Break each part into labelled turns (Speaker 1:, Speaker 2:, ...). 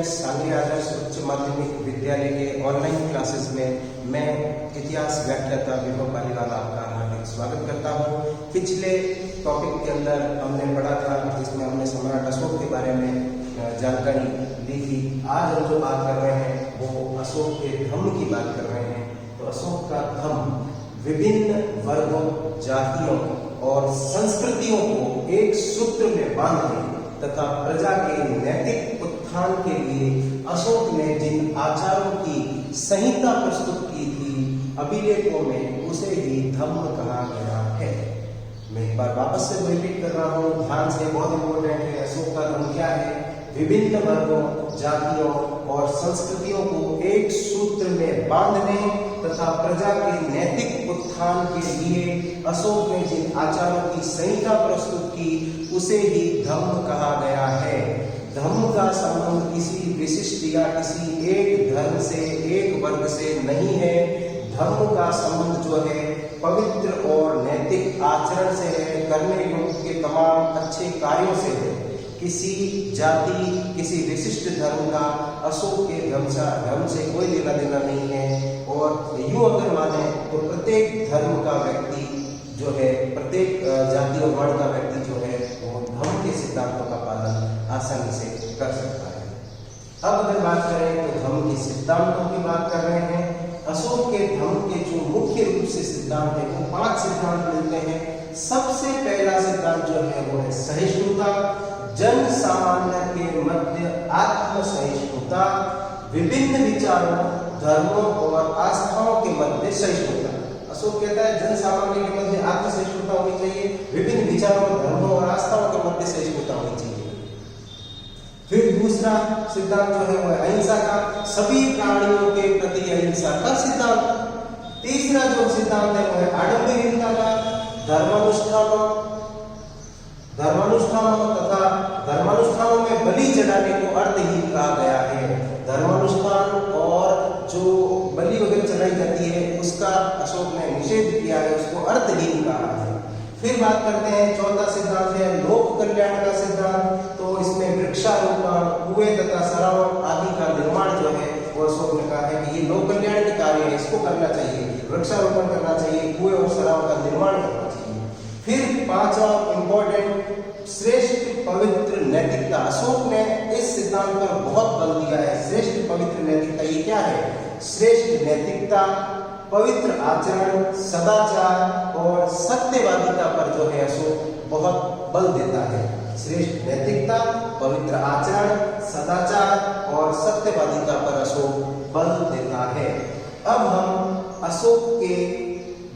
Speaker 1: Students, Sangli आदर्श उच्च माध्यमिक विद्यालय के ऑनलाइन क्लासेस में मैं इतिहास व्याख्याता विभव पालीवाल आपका हार्दिक स्वागत करता हूं। पिछले टॉपिक के अंदर हमने पढ़ा था जिसमें हमने सम्राट अशोक के बारे में जानकारी ली थी। आज हम जो बात कर रहे हैं वो अशोक के धम्म की बात कर रहे हैं। तो अशोक का धम्म विभिन्न वर्गों, जातियों और संस्कृतियों को एक सूत्र में बांधने तथा प्रजा के नैतिक उत्थान के लिए अशोक ने जिन आचारों की संहिता प्रस्तुत की थी अभिलेखों में, उसे ही धम्म कहा गया है। मैं एक बार वापस से रिपीट कर रहा हूँ, ध्यान से, बहुत इंपॉर्टेंट है। अशोक का धम्म क्या है? विभिन्न वर्गों, जातियों और संस्कृतियों को एक सूत्र में बांधने तथा प्रजा के नैतिक उत्थान के लिए अशोक ने जिन आचारों की संहिता प्रस्तुत की उसे ही धम्म कहा गया है। धम्म का संबंध किसी विशिष्ट या किसी एक धर्म से, एक वर्ग से नहीं है। धम्म का संबंध जो है पवित्र और नैतिक आचरण से है, करने योग्य के तमाम अच्छे कार्यों से है। किसी जाति, किसी विशिष्ट धर्म का अशोक के धर्म से कोई लेना देना नहीं है। और यूं अगर माने तो प्रत्येक धर्म का व्यक्ति जो है, प्रत्येक जाति और वर्ण का व्यक्ति जो है वो धम्म के सिद्धांतों का पालन आसानी से कर सकता है। अब अगर बात करें तो धम्म के सिद्धांतों की बात कर रहे हैं। अशोक के धम्म के जो मुख्य रूप से सिद्धांत है वो 5 सिद्धांत मिलते हैं। सबसे पहला सिद्धांत जो है वो है सहिष्णुता, जन सामान्य के मध्य आत्म सहिष्णुता, विभिन्न विचारों, धर्मों और आस्थाओं के मध्य सहिष्णुता। अशोक कहता है जन सामान्य के मध्य आत्म सहिष्णुता होनी चाहिए, विभिन्न विचारों, धर्मों और आस्थाओं के मध्य सहिष्णुता होनी चाहिए। फिर दूसरा सिद्धांत जो है वो है अहिंसा का, सभी प्राणियों के प्रति अहिंसा का सिद्धांत। तीसरा जो सिद्धांत है वो है आडंबरहीनता का, धर्मानुष्ठानों तथा धर्मानुष्ठानों में बलि चढ़ाने को अर्थहीन कहा गया है। धर्मानुष्ठान और जो बलि वगैरह चढ़ाई जाती है उसका अशोक ने निषेध किया है, उसको अर्थहीन कहा है। फिर बात करते हैं चौथा सिद्धांत है लोक कल्याण का सिद्धांत। तो इसमें वृक्षारोपण, कुएं तथा सराव आदि का निर्माण जो है वो अशोक ने कहा है कि ये लोक कल्याण के कार्य है, इसको करना चाहिए, वृक्षारोपण करना चाहिए, कुएं और सराव का निर्माण करना चाहिए। फिर पांचवा इंपॉर्टेंट, श्रेष्ठ पवित्र नैतिकता। अशोक ने इस सिद्धांत पर बहुत बल दिया है। श्रेष्ठ पवित्र नैतिकता ये क्या है? श्रेष्ठ नैतिकता, पवित्र आचरण, सदाचार और सत्यवादिता पर जो है अशोक बहुत बल देता है। श्रेष्ठ नैतिकता, पवित्र आचरण, सदाचार और सत्यवादिता पर अशोक बल देता है। अब हम अशोक के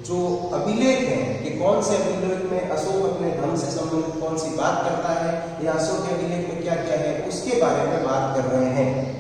Speaker 1: जो अभिलेख हैं कि कौन से अभिलेख में अशोक अपने धर्म से संबंधित कौन सी बात करता है या अशोक के अभिलेख में क्या क्या है उसके बारे में बात कर रहे हैं।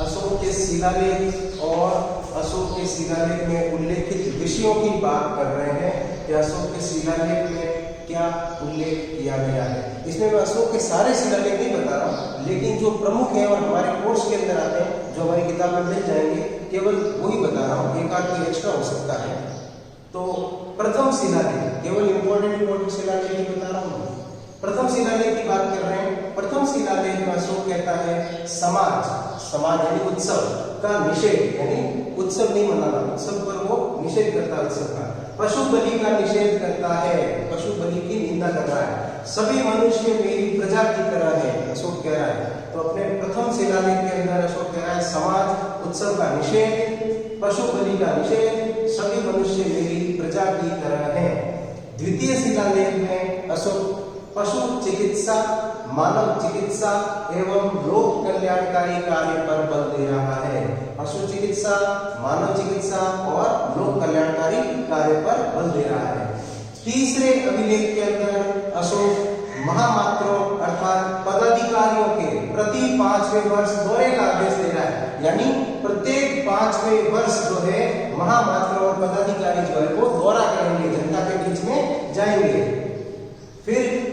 Speaker 1: अशोक के शिलालेख और अशोक के शिलालेख में उल्लेखित विषयों की बात कर रहे हैं कि अशोक के शिलालेख में क्या उल्लेख किया गया है। इसमें मैं अशोक के सारे शिलालेख नहीं बता रहा हूँ, लेकिन जो प्रमुख है और हमारे कोर्स के अंदर आते हैं, जो हमारी किताब में मिल जाएंगे, केवल वही बता रहा हूँ, एक आध कोई एक्स्ट्रा हो सकता है। तो प्रथम शिलालेख, केवल इंपॉर्टेंट शिलालेख ही बता रहा हूँ। प्रथम शिलालेख की बात कर रहे हैं। प्रथम शिलालेख में अशोक कहता है समाज यानी उत्सव का निषेध, यानी उत्सव नहीं मनाना, उत्सव पर वो निषेध करता है उत्सव का। पशु बलि का निषेध करता है, पशु बलि की निंदा कर रहा है। सभी मनुष्य मेरी प्रजा की तरह है, अशोक कह रहा है। तो अपने प्रथम शिलालेख के अंदर अशोक कह रहा है समाज, उत्सव का निषेध, पशु बलि का निषेध, सभी मनुष्य मेरी प्रजा की तरह है। द्वितीय शिलालेख में अशोक पशु चिकित्सा, मानव चिकित्सा एवं लोक कल्याणकारी कार्य पर बल दे रहा है। पशु चिकित्सा, मानव चिकित्सा और लोक कल्याणकारी कार्य पर बल दे रहा है। तीसरे अभिलेख के अंदर अशोक महामात्रों अर्थात पदाधिकारियों के प्रति 5वें वर्ष दौरे का आदेश दे रहा है, यानी प्रत्येक 5वें वर्ष जो है महामात्रों और पदाधिकारी जो है वो दौरा करेंगे, जनता के बीच में जाएंगे। फिर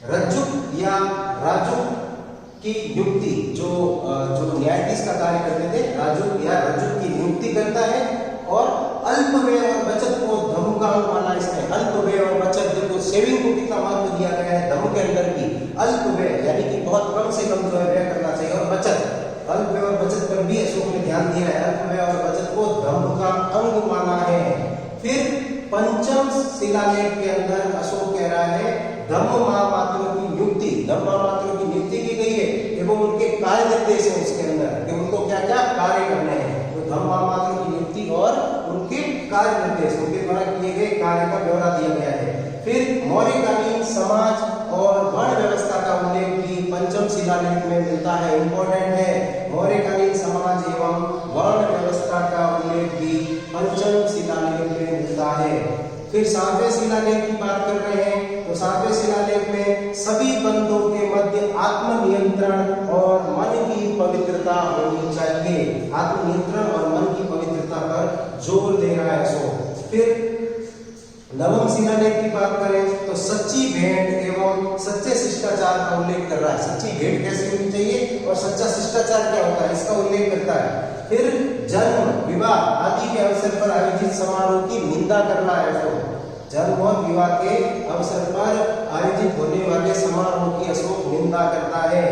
Speaker 1: रज्जुक या राजुक की नियुक्ति, जो न्यायाधीश का कार्य करते थे, राजुक या रज्जुक की नियुक्ति करता है। और अल्प व्यय और बचत को धम्म का माना इसने। अल्प व्यय और बचत, देखो सेविंग को कितना महत्व दिया गया है धम्म के अंदर की। अल्प व्यय यानी कि बहुत कम से कम जो है व्यय करना चाहिए, और बचत, अल्प व्यय और बचत पर भी अशोक ने ध्यान दिया है। अल्प व्यय और बचत को धम्म का अंग माना है। फिर पंचम शिलालेख के अंदर अशोक कह रहा है धम्म महापात्रों की नियुक्ति, धम्म महापात्रों की नियुक्ति की गई है एवं उनके कार्य निर्देश है उसके अंदर कि उनको क्या क्या कार्य करने हैं। तो धम्म महापात्रों की नियुक्ति और उनके कार्य निर्देश, उनके द्वारा किए गए कार्य का ब्यौरा दिया गया है। फिर मौर्यकालीन समाज और वर्ण व्यवस्था का उल्लेख भी पंचम शिलालेख में मिलता है, इंपॉर्टेंट है। मौर्यकालीन समाज एवं वर्ण व्यवस्था का उल्लेख भी पंचम शिलालेख में मिलता है। फिर सातवें शिलालेख की बात कर रहे हैं तो सातवें शिलालेख में सभी बंधों के मध्य आत्मनियंत्रण और मन की पवित्रता होनी चाहिए। आत्मनियंत्रण और मन की पवित्रता पर जोर दे रहा है अशोक। फिर नवम शिलालेख की बात करें तो सच्ची भेंट एवं सच्चे शिष्टाचार का उल्लेख कर रहा है। सच्ची भेंट कैसी होनी चाहिए और सच्चा शिष्टाचार क्या होता है इसका उल्लेख करता है। फिर जन्म, विवाह आदि के अवसर पर आयोजित समारोह की निंदा करना है। तो जन्म और विवाह के अवसर पर आयोजित होने वाले समारोह की अशोक निंदा करता है।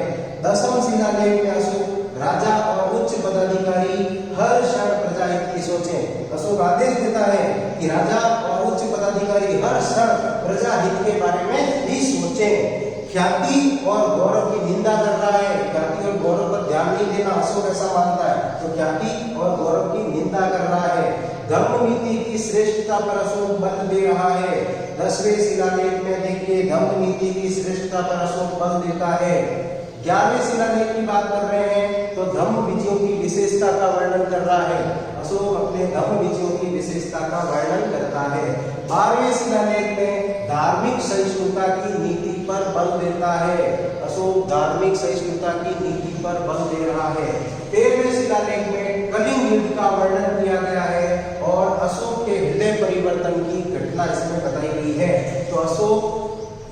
Speaker 1: दसम शिलालेख में अशोक राजा और उच्च पदाधिकारी हर क्षण प्रजा हित की सोचें। अशोक आदेश देता है कि राजा और उच्च पदाधिकारी हर क्षण प्रजा हित के बारे में ही सोचें। ख्याति और गौरव की निंदा कर रहा है। ख्याति और गौरव पर ध्यान नहीं देना अशोक ऐसा मानता है, तो ख्याति और गौरव की निंदा कर रहा है। धम्म नीति की श्रेष्ठता पर अशोक बल दे रहा है। 10वें शिलालेख में देखिए धम्म नीति की श्रेष्ठता पर अशोक बल देता है। 11वें शिलालेख की बात कर रहे हैं तो धम्म विजयों की विशेषता का वर्णन कर रहा है। अशोक अपने धम्म विजयों की विशेषता का वर्णन करता है। 12वें शिलालेख में धार्मिक सहिष्णुता की नीति पर बल देता है। अशोक धार्मिक सहिष्णुता की नीति पर बल दे रहा है। 13वें शिलालेख में कलिंग युद्ध का वर्णन किया गया है और अशोक के हृदय परिवर्तन की घटना इसमें बताई गई है। तो अशोक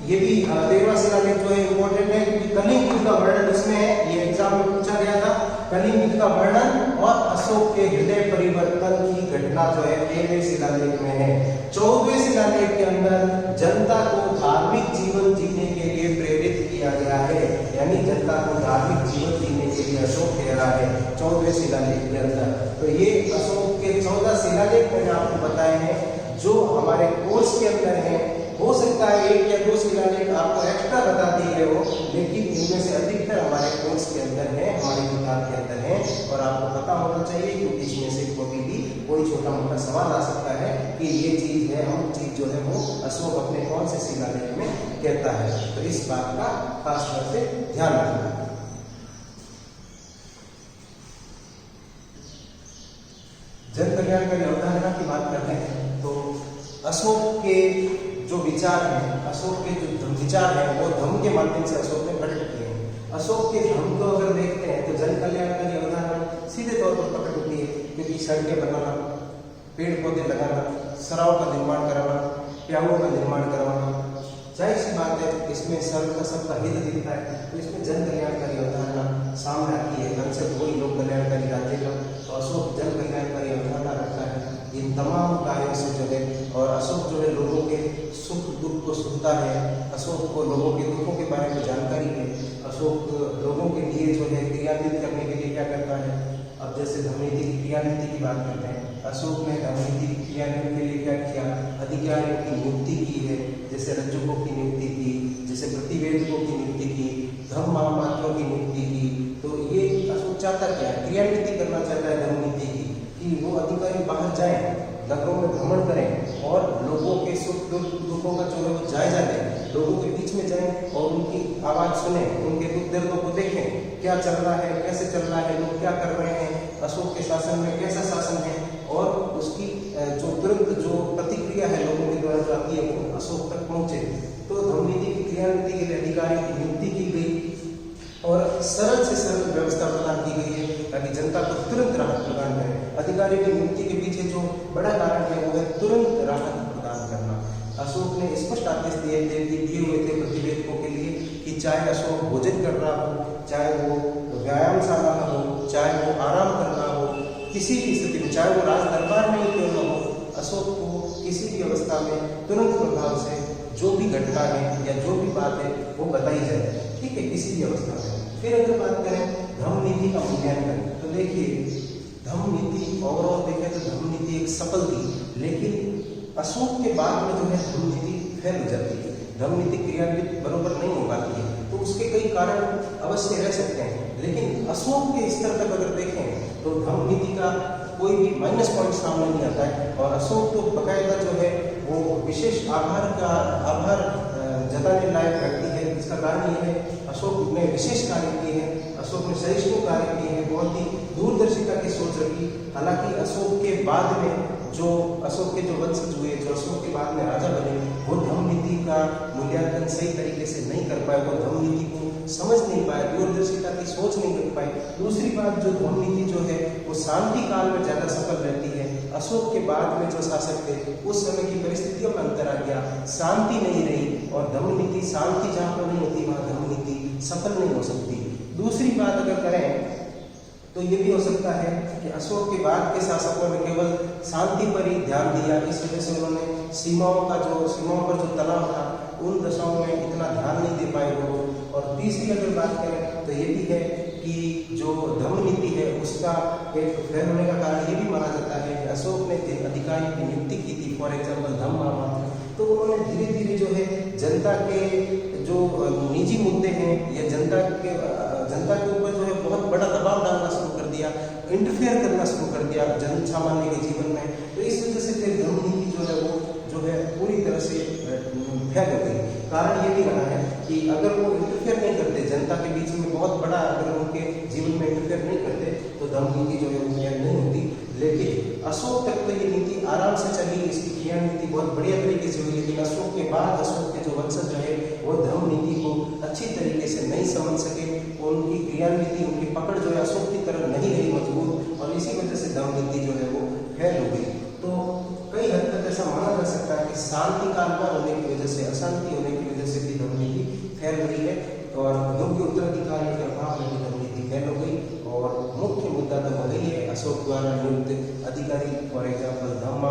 Speaker 1: ये भी 13वां शिलालेख जो है इंपॉर्टेंट है क्योंकि कलिंग युद्ध का वर्णन इसमें है, ये एग्जाम में पूछा गया था। कलिंग युद्ध का वर्णन और अशोक के हृदय परिवर्तन की घटना जो है 13वें शिलालेख में है। 14वें शिलालेख के अंदर जनता को धार्मिक जीवन जीने के लिए प्रेरित किया गया है, यानी जनता को धार्मिक जीवन जीने के लिए अशोक कह रहा है 14वें शिलालेख के अंदर। तो ये अशोक के 14 शिलालेख मैंने आपको बताए हैं जो हमारे कोर्स के अंदर है। हो सकता है 1 या 2 शिलालेख आपको एक्स्ट्रा बता दिए गए हो, लेकिन इनमें से अधिकतर हमारे कोर्स के अंदर है, हमारी किताब के अंदर है और आपको पता होना चाहिए क्योंकि इसमें से कभी भी कोई छोटा मोटा सवाल आ सकता है कि ये चीज है, हम चीज जो है वो अशोक अपने कौन से शिलालेख में कहता है। तो इस बात का खास तौर से ध्यान रखना। जन कल्याणकारी अवधारणा की बात करते हैं तो अशोक के जो विचार हैं, अशोक के जो विचार हैं वो धम्म के माध्यम से अशोक ने प्रकट किए हैं। अशोक के धम्म को अगर देखते हैं तो जन कल्याणकारी अवधारणा सीधे तौर पर प्रकट होती है क्योंकि सड़कें बनाना, पेड़ पौधे लगाना, सराव का निर्माण कराना, प्याऊं का निर्माण करवाना, जाहिर सी बात है इसमें सबका हित दिखता है। तो इसमें जन कल्याणकारी अवधारणा सामने आती है। कंसेप्ट वही लोक कल्याणकारी राज्य का, तो अशोक जन कल्याणकारी अवधारणा रखता है इन तमाम कार्यों से जो है। और अशोक जो है लोगों के सुख दुख को सुनता है, अशोक को लोगों के दुखों के बारे में जानकारी है। अशोक लोगों के लिए जो है क्रियान्वित करने के लिए क्या करता है, अब जैसे धम्मनीति की क्रियान्विति की बात करते हैं, अशोक ने धम्मनीति की क्रियान्वित के लिए क्या किया, अधिकारियों की नियुक्ति की है, जैसे रज्जुकों की नियुक्ति की, जैसे प्रतिवेदकों की नियुक्ति की, धम्म महापात्रों की नियुक्ति की। तो ये अशोक चाहता क्या है, क्रियान्विति करना चाहता है धम्मनीति की कि वो अधिकारी बाहर जाएं, नगरों में भ्रमण करें और लोगों के सुख दुखों का जो है वो जायजा लें, लोगों के बीच में जाएं और उनकी आवाज़ सुने, उनके दुख दर्दों को देखें, क्या चल रहा है, कैसे चल रहा है, लोग क्या कर रहे हैं, अशोक के शासन में कैसा शासन है, और उसकी जो तुरंत जो प्रतिक्रिया है लोगों के द्वारा जो आती है वो अशोक तक पहुँचे। तो धम्मनीति की क्रियान्विति के लिए अधिकारियों की नियुक्ति की गई और सरल से सरल व्यवस्था प्रदान की गई है ताकि जनता को तुरंत राहत प्रदान करें। अधिकारियों की नियुक्ति के पीछे जो बड़ा कारण है वो है तुरंत राहत प्रदान करना। अशोक ने स्पष्ट आदेश दिए हुए थे प्रतिवेदकों के लिए कि चाहे अशोक भोजन कर रहा हो, चाहे वो व्यायामशाला में हो, चाहे वो आराम कर रहा हो, किसी भी स्थिति में, चाहे वो राज दरबार में ही क्यों न हो, अशोक को किसी भी अवस्था में तुरंत प्रभाव से जो भी घटना है या जो भी बात है वो बताई जाए, ठीक है, किसी भी अवस्था में। फिर अगर बात करें धम्म नीति का मूल्यांकन, तो देखिए धम्म नीति ओवरऑल देखें तो धम्म नीति एक सफल थी, लेकिन अशोक के बाद में जो है धम्म नीति फेल हो जाती है, धम्म नीति क्रियान्वित बरोबर नहीं हो पाती है। तो उसके कई कारण अवश्य रह सकते हैं, लेकिन अशोक के स्तर तक अगर देखें तो धम्म नीति का कोई भी माइनस पॉइंट सामने नहीं आता है। और अशोक तो बकायदा जो है वो विशेष आभार जताने लायक व्यक्ति है। इसका कारण यह है अशोक ने विशेष कार्य किए हैं, अशोक ने सहिष्णु कार्य किए हैं, बहुत ही दूरदर्शिता की सोच रखी। हालांकि अशोक के बाद में जो अशोक के जो वंशज हुए, जो अशोक के बाद में राजा बने, वो धम्म नीति का मूल्यांकन सही तरीके से नहीं कर पाए, वो धम्म नीति को समझ नहीं पाए, दूरदर्शिता की सोच नहीं कर पाए। दूसरी बात, जो धम्म नीति जो है वो शांति काल में ज्यादा सफल रहती है। अशोक के बाद में जो शासक थे उस समय की परिस्थितियों में अंतर आ गया, शांति नहीं रही, और धम्म नीति शांति जहाँ पर नहीं होती वहाँ धम्म नीति सफल नहीं हो सकती। दूसरी बात अगर करें तो ये भी हो सकता है कि अशोक के बाद के शासकों ने केवल शांति पर ही ध्यान दिया, इस वजह से उन्होंने सीमाओं पर जो तनाव था उन दशाओं में इतना ध्यान नहीं दे पाए वो। और तीसरी अगर बात करें तो ये भी है कि जो धम्म नीति है उसका एक फेल होने का कारण ये भी माना जाता है कि अशोक ने जिन अधिकारियों की नियुक्ति की थी, फॉर एग्जाम्पल धम्म, तो उन्होंने धीरे धीरे जो है जनता के जो निजी मुद्दे हैं या जनता के ऊपर जो है बहुत बड़ा दबाव डालना शुरू कर दिया, इंटरफेयर करना शुरू कर दिया जन सामान्य के जीवन में। तो इस वजह से फिर धम्म नीति जो है वो जो है पूरी तरह से फेल हो गई। कारण ये भी रहा है कि अगर वो इंटरफेयर नहीं करते जनता के बीच में, बहुत बड़ा अगर उनके जीवन में इंटरफेयर नहीं करते तो धम्म नीति जो है वो फेल नहीं होती। लेकिन अशोक तक तो ये नीति आराम से चली, इसकी क्रियान्विति बहुत बढ़िया तरीके से हुई। लेकिन अशोक के बाद अशोक के जो वंशज रहे वो धम्म नीति को अच्छी तरीके से नहीं समझ सके, उनकी क्रियान्विति, उनकी पकड़ जो है अशोक की तरह नहीं रही मजबूत, और इसी वजह से धम्म नीति जो है वो फेल हो गई। तो कई हद तक ऐसा माना जा सकता है कि शांति काल न होने की वजह से, अशांति होने की वजह से भी धम्म नीति फेल हुई है, और योग्य उत्तराधिकारी के अभाव में भी धम्म नीति फेल हो गई। और मुख्य मुद्दा तो वही है, अशोक द्वारा नियुक्त अधिकारी, फॉर एग्जाम्पल धम्म,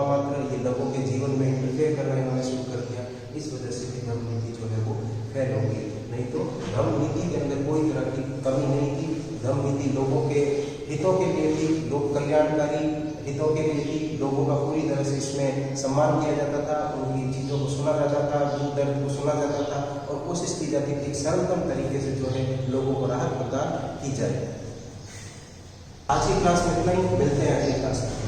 Speaker 1: ये लोगों के जीवन में इंटरफेयर करना इन्होंने शुरू कर दिया, इस वजह से भी धम्म नीति जो है वो फेल हो गई। नहीं तो धम्म नीति के अंदर कोई तरह की कमी नहीं थी, धम्म नीति लोगों के हितों के लिए थी, लोक कल्याणकारी हितों के लिए थी, लोगों का पूरी तरह से इसमें सम्मान किया जाता था, उनकी चीज़ों को सुना जाता था, दुख दर्द को सुना जाता था, और कोशिश की जाती थी सरलतम तरीके से जो है लोगों को राहत प्रदान की जाए। आज की क्लास में इतना ही, मिलते हैं अगली क्लास में।